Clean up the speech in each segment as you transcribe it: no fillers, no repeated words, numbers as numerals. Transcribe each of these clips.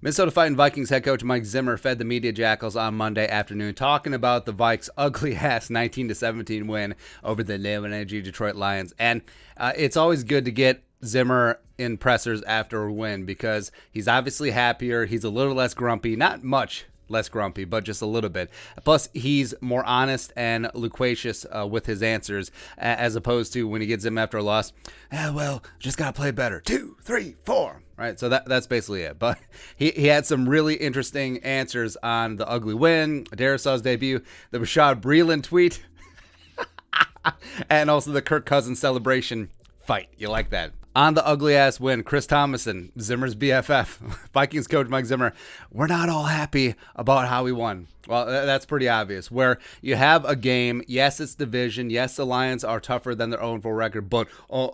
Minnesota Fighting Vikings head coach Mike Zimmer fed the media jackals on Monday afternoon, talking about the Vikes' ugly-ass 19-17 win over the low-energy Detroit Lions. And it's always good to get Zimmer in pressers after a win because he's obviously happier. He's a little less grumpy, not much less grumpy, but just a little bit. Plus, he's more honest and loquacious with his answers, as opposed to when he gets him after a loss. Just got to play better. 2, 3, 4. Right, so that's basically it. But he had some really interesting answers on the ugly win, Darrisaw's debut, the Bashaud Breeland tweet, and also the Kirk Cousins celebration fight. You like that? On the ugly-ass win, Chris Tomasson, Zimmer's BFF, Vikings coach Mike Zimmer, we're not all happy about how we won. Well, that's pretty obvious. Where you have a game, yes, it's division, yes, the Lions are tougher than their own full record, but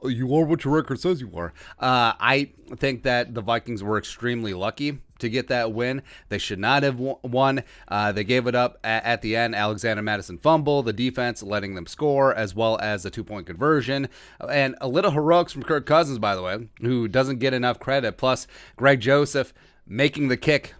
you are what your record says you are. I think that the Vikings were extremely lucky to get that win. They should not have won. They gave it up at the end. Alexander Madison fumble, the defense letting them score, as well as a 2-point conversion. And a little heroics from Kirk Cousins, by the way, who doesn't get enough credit. Plus, Greg Joseph making the kick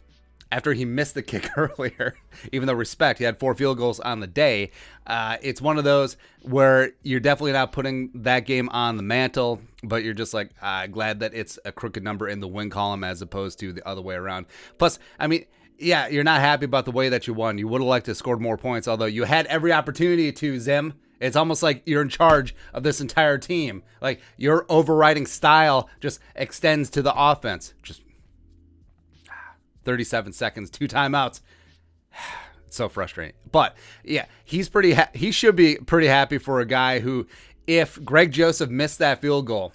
after he missed the kick earlier, even though respect, he had 4 field goals on the day. It's one of those where you're definitely not putting that game on the mantle, but you're just like, glad that it's a crooked number in the win column as opposed to the other way around. Plus, I mean, yeah, you're not happy about the way that you won. You would have liked to have scored more points, although you had every opportunity to, Zim. It's almost like you're in charge of this entire team. Like, your overriding style just extends to the offense. Just 37 seconds, 2 timeouts. It's so frustrating. But yeah, he should be pretty happy for a guy who, if Greg Joseph missed that field goal,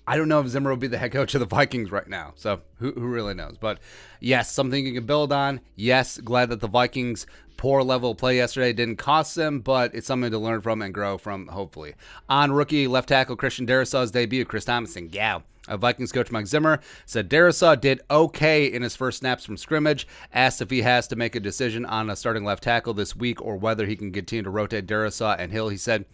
I don't know if Zimmer would be the head coach of the Vikings right now. So who really knows? But yes, something you can build on. Yes, glad that the Vikings' poor level of play yesterday didn't cost them, but it's something to learn from and grow from, hopefully. On rookie left tackle Christian Darrisaw's debut, Chris Tomasson, Vikings coach Mike Zimmer said Darrisaw did okay in his first snaps from scrimmage. Asked if he has to make a decision on a starting left tackle this week or whether he can continue to rotate Darrisaw and Hill, he said,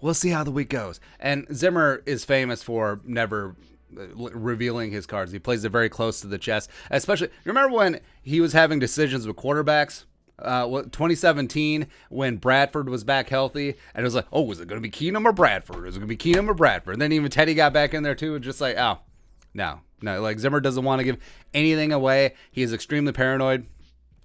we'll see how the week goes. And Zimmer is famous for never revealing his cards. He plays it very close to the chest. Especially, remember when he was having decisions with quarterbacks? 2017 when Bradford was back healthy, and it was like, oh, was it going to be Keenum or Bradford? Was it going to be Keenum or Bradford? And then even Teddy got back in there too, and just like, oh, no. Like, Zimmer doesn't want to give anything away. He is extremely paranoid,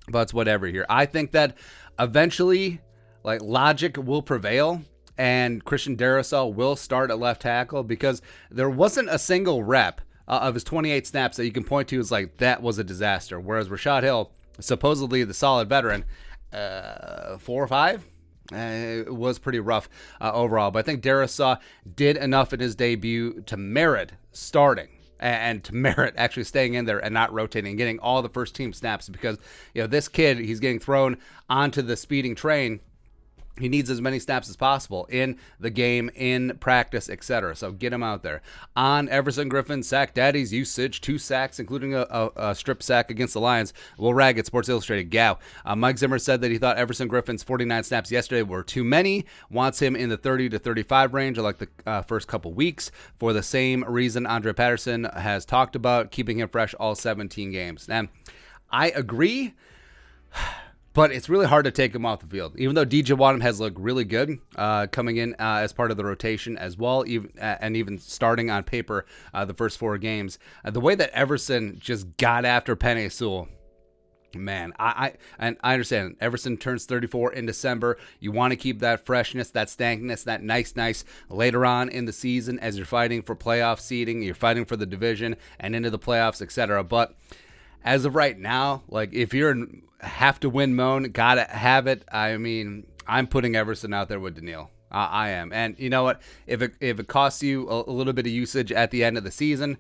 but it's whatever here. I think that eventually, like, logic will prevail, and Christian Darrisaw will start at left tackle because there wasn't a single rep of his 28 snaps that you can point to as like, that was a disaster. Whereas Rashad Hill, supposedly the solid veteran, 4 or 5, it was pretty rough overall. But I think Darrisaw did enough in his debut to merit starting and to merit actually staying in there and not rotating, getting all the first team snaps because, you know, this kid, he's getting thrown onto the speeding train. He needs as many snaps as possible in the game, in practice, etc. So get him out there. On Everson Griffen, sack daddy's usage, 2 sacks, including a strip sack against the Lions. Will Raggett, Sports Illustrated, Mike Zimmer said that he thought Everson Griffen's 49 snaps yesterday were too many, wants him in the 30 to 35 range, like the first couple weeks, for the same reason Andre Patterson has talked about, keeping him fresh all 17 games. And I agree, but it's really hard to take him off the field, even though DJ Wadham has looked really good coming in as part of the rotation as well, even starting on paper the first 4 games. The way that Everson just got after Penei Sewell, man, I understand. Everson turns 34 in December. You want to keep that freshness, that stankiness, that nice later on in the season as you're fighting for playoff seeding, you're fighting for the division and into the playoffs, etc. But as of right now, like, if you're in have to win mode, gotta have it, I mean, I'm putting Everson out there with Daniil. I am. And you know what? If it costs you a little bit of usage at the end of the season,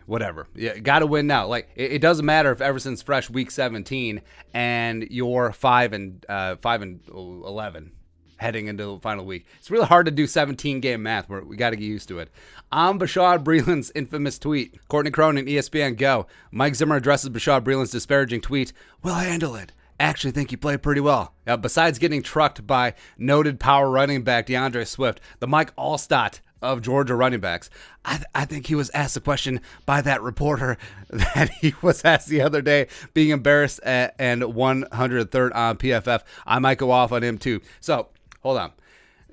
whatever. You gotta win now. Like, it doesn't matter if Everson's fresh week 17 and you're 5 and 11 heading into the final week. It's really hard to do 17-game math. We got to get used to it. On Bashaud Breeland's infamous tweet, Courtney Cronin, ESPN Go. Mike Zimmer addresses Bashaud Breeland's disparaging tweet. We'll handle it. actually think he played pretty well. Besides getting trucked by noted power running back DeAndre Swift, the Mike Allstott of Georgia running backs, I think he was asked a question by that reporter that he was asked the other day, being embarrassed and 103rd on PFF. I might go off on him too. So, hold on.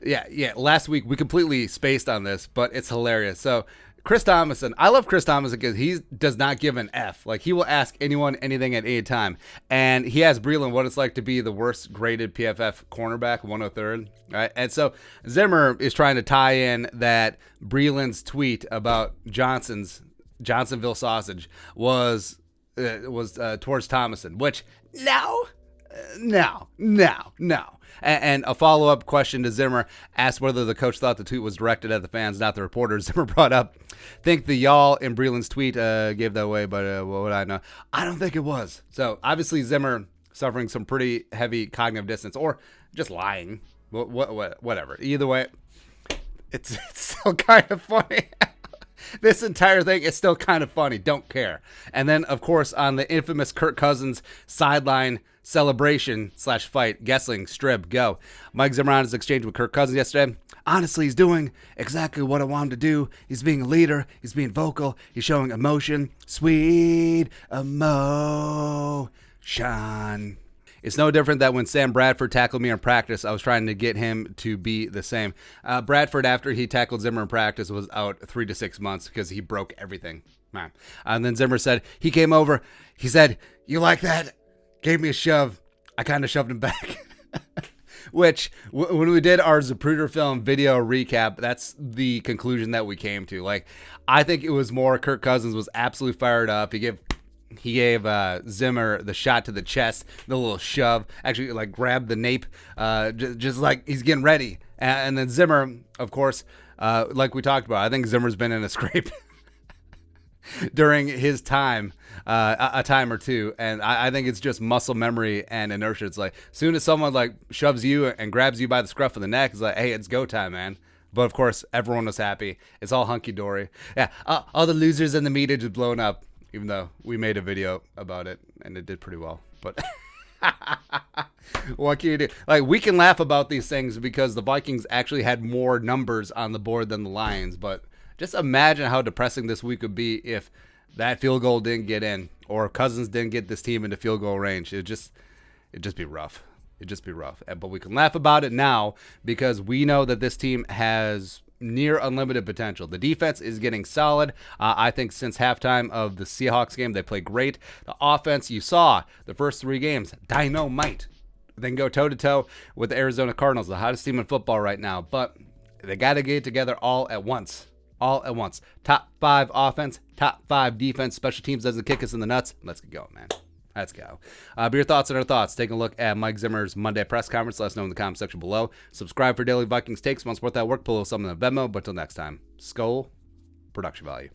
Yeah. Last week we completely spaced on this, but it's hilarious. So, Chris Tomasson, I love Chris Tomasson because he does not give an F. Like, he will ask anyone anything at any time. And he asked Breeland what it's like to be the worst graded PFF cornerback, 103rd. Right? And so Zimmer is trying to tie in that Breeland's tweet about Johnsonville sausage was towards Tomasson, which no. And a follow-up question to Zimmer asked whether the coach thought the tweet was directed at the fans, not the reporters. Zimmer brought up, think the y'all in Breeland's tweet gave that away, but what would I know? I don't think it was. So obviously Zimmer suffering some pretty heavy cognitive dissonance, or just lying. Whatever. Either way, it's still kind of funny. This entire thing is still kind of funny. Don't care. And then, of course, on the infamous Kirk Cousins sideline celebration / fight, Gessling, Strib, go. Mike Zimmer on his exchange with Kirk Cousins yesterday. Honestly, he's doing exactly what I want him to do. He's being a leader. He's being vocal. He's showing emotion. Sweet emotion. It's no different that when Sam Bradford tackled me in practice, I was trying to get him to be the same. Bradford, after he tackled Zimmer in practice, was out 3 to 6 months because he broke everything. Man. And then Zimmer said, he came over. He said, you like that? Gave me a shove. I kind of shoved him back. Which, when we did our Zapruder film video recap, that's the conclusion that we came to. Like, I think it was more Kirk Cousins was absolutely fired up. He gave Zimmer the shot to the chest, the little shove, actually like grabbed the nape, just like he's getting ready. And then Zimmer, of course, like we talked about, I think Zimmer's been in a scrape during his time, a time or two. And I think it's just muscle memory and inertia. It's like, as soon as someone like shoves you and grabs you by the scruff of the neck, it's like, hey, it's go time, man. But of course, everyone was happy. It's all hunky-dory. Yeah, all the losers in the media just blown up. Even though we made a video about it and it did pretty well. But what can you do? Like, we can laugh about these things because the Vikings actually had more numbers on the board than the Lions. But just imagine how depressing this week would be if that field goal didn't get in, or Cousins didn't get this team into field goal range. It'd just be rough. It'd just be rough. But we can laugh about it now because we know that this team has near unlimited potential. The defense is getting solid. I think since halftime of the Seahawks game, they played great. The offense, you saw the first 3 games, dynamite. Then go toe-to-toe with the Arizona Cardinals, the hottest team in football right now. But they got to get it together all at once. All at once. Top 5 offense, top 5 defense. Special teams doesn't kick us in the nuts. Let's get going, man. Let's go. But your thoughts on our thoughts. Take a look at Mike Zimmer's Monday press conference. Let us know in the comment section below. Subscribe for daily Vikings takes. Want to support that work? Pull something in the Venmo. But until next time, Skull Production Value.